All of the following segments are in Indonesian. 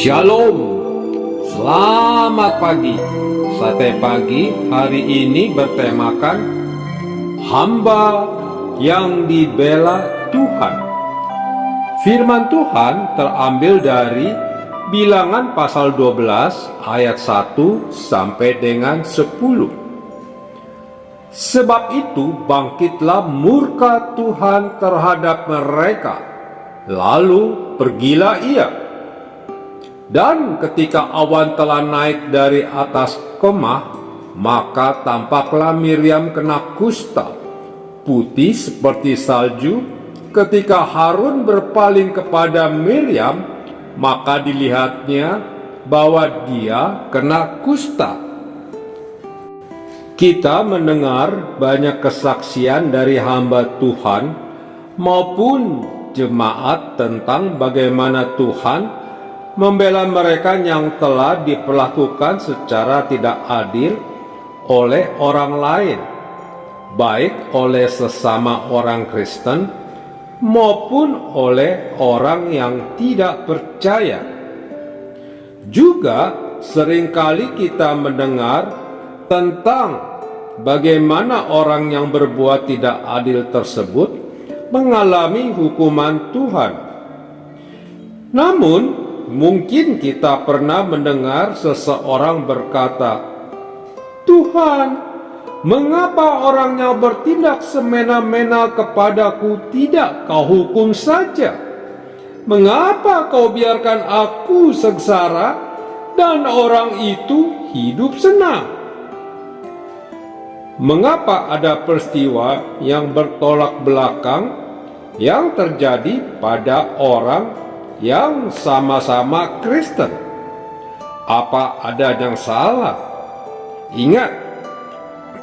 Shalom, selamat pagi. Sate pagi hari ini bertemakan hamba yang dibela Tuhan. Firman Tuhan terambil dari Bilangan pasal 12 ayat 1 sampai dengan 10. Sebab itu bangkitlah murka Tuhan terhadap mereka, lalu pergilah ia. Dan ketika awan telah naik dari atas kemah, maka tampaklah Miriam kena kusta, putih seperti salju. Ketika Harun berpaling kepada Miriam, maka dilihatnya bahwa dia kena kusta. Kita mendengar banyak kesaksian dari hamba Tuhan maupun jemaat tentang bagaimana Tuhan membela mereka yang telah diperlakukan secara tidak adil oleh orang lain, baik oleh sesama orang Kristen maupun oleh orang yang tidak percaya. Juga seringkali kita mendengar tentang bagaimana orang yang berbuat tidak adil tersebut mengalami hukuman Tuhan. Namun, mungkin kita pernah mendengar seseorang berkata, "Tuhan, mengapa orang yang bertindak semena-mena kepadaku tidak kau hukum saja? Mengapa kau biarkan aku sengsara dan orang itu hidup senang? Mengapa ada peristiwa yang bertolak belakang yang terjadi pada orang yang sama-sama Kristen? Apa ada yang salah?" Ingat,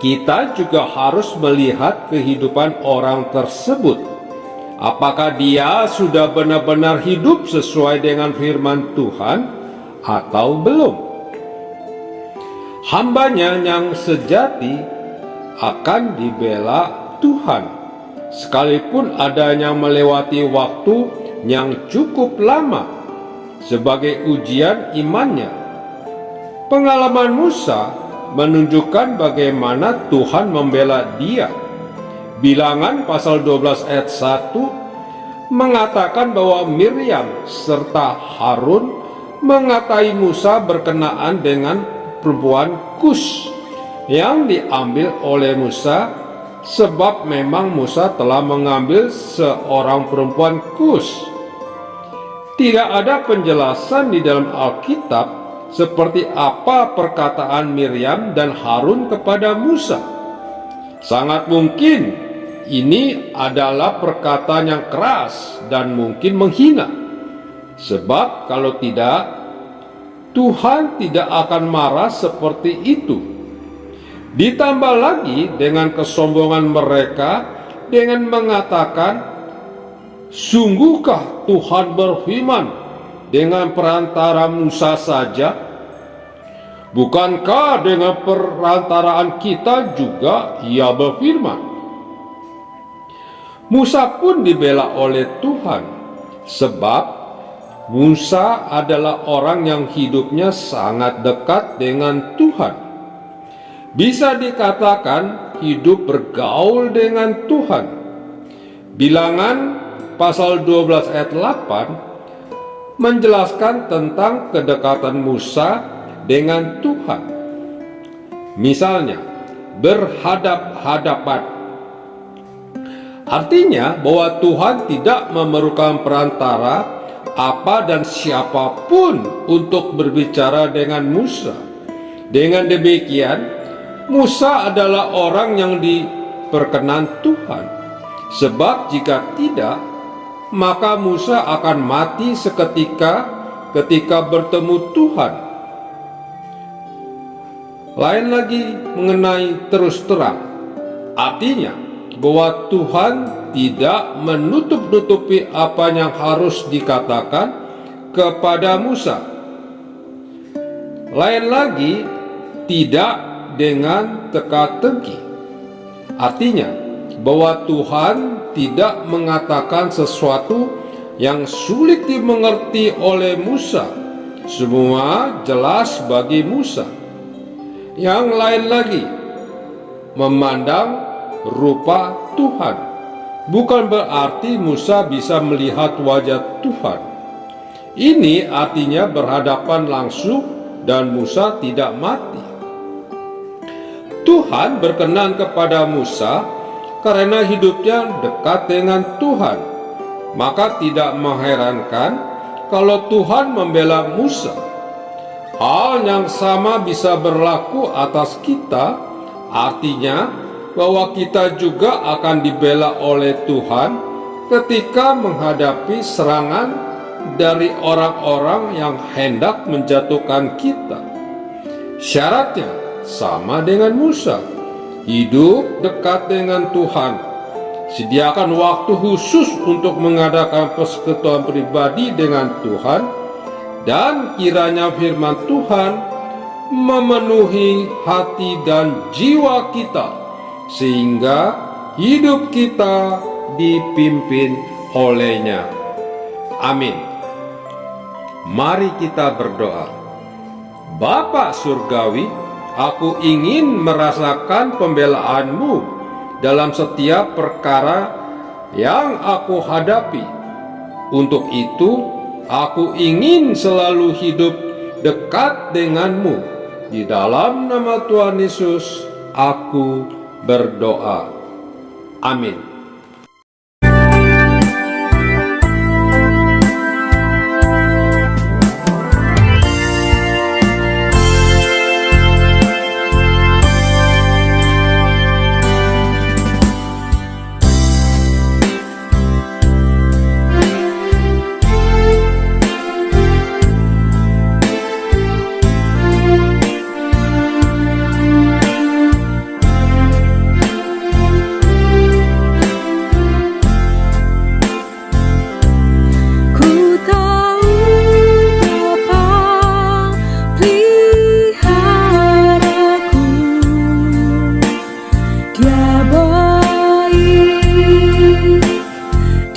kita juga harus melihat kehidupan orang tersebut. Apakah dia sudah benar-benar hidup sesuai dengan firman Tuhan atau belum? Hambanya yang sejati akan dibela Tuhan, sekalipun adanya melewati waktu yang cukup lama sebagai ujian imannya. Pengalaman Musa menunjukkan bagaimana Tuhan membela dia. Bilangan pasal 12 ayat 1 mengatakan bahwa Miriam serta Harun mengatai Musa berkenaan dengan perempuan Kus yang diambil oleh Musa, sebab memang Musa telah mengambil seorang perempuan Kus. Tidak ada penjelasan di dalam Alkitab seperti apa perkataan Miriam dan Harun kepada Musa. Sangat mungkin ini adalah perkataan yang keras dan mungkin menghina. Sebab kalau tidak, Tuhan tidak akan marah seperti itu. Ditambah lagi dengan kesombongan mereka dengan mengatakan, "Sungguhkah Tuhan berfirman dengan perantara Musa saja? Bukankah dengan perantaraan kita juga Ia berfirman?" Musa pun dibela oleh Tuhan, sebab Musa adalah orang yang hidupnya sangat dekat dengan Tuhan. Bisa dikatakan hidup bergaul dengan Tuhan. Bilangan pasal 12 ayat 8 menjelaskan tentang kedekatan Musa dengan Tuhan. Misalnya, berhadap-hadapan. Artinya bahwa Tuhan tidak memerlukan perantara apa dan siapapun untuk berbicara dengan Musa. Dengan demikian, Musa adalah orang yang diperkenan Tuhan. Sebab jika tidak, maka Musa akan mati seketika ketika bertemu Tuhan. Lain lagi mengenai terus terang, artinya bahwa Tuhan tidak menutup-nutupi apa yang harus dikatakan kepada Musa. Lain lagi, tidak dengan teka-teki. Artinya bahwa Tuhan tidak mengatakan sesuatu yang sulit dimengerti oleh Musa Semua jelas bagi Musa. Yang lain lagi, memandang rupa Tuhan. Bukan berarti Musa bisa melihat wajah Tuhan. Ini artinya berhadapan langsung dan Musa tidak mati. Tuhan berkenan kepada Musa karena hidupnya dekat dengan Tuhan. Maka tidak mengherankan kalau Tuhan membela Musa. Hal yang sama bisa berlaku atas kita, artinya bahwa kita juga akan dibela oleh Tuhan ketika menghadapi serangan dari orang-orang yang hendak menjatuhkan kita. Syaratnya sama dengan Musa, hidup dekat dengan Tuhan, sediakan waktu khusus untuk mengadakan persekutuan pribadi dengan Tuhan, dan kiranya firman Tuhan memenuhi hati dan jiwa kita, sehingga hidup kita dipimpin olehnya. Amin. Mari kita berdoa. Bapa Surgawi, aku ingin merasakan pembelaan-Mu dalam setiap perkara yang aku hadapi. Untuk itu, aku ingin selalu hidup dekat dengan-Mu. Di dalam nama Tuhan Yesus, aku berdoa. Amin.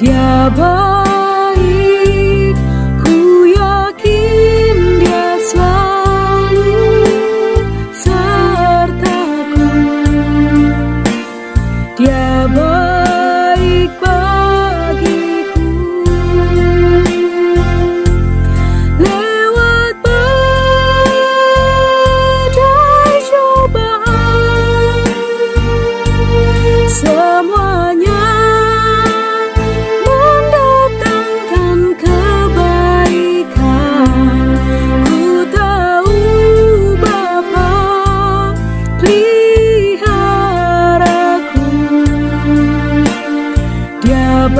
Dia baik, ku yakin Dia selalu sertaku. Dia baik bagiku. Lewat badai cobaan, semuanya peliharaku. Dia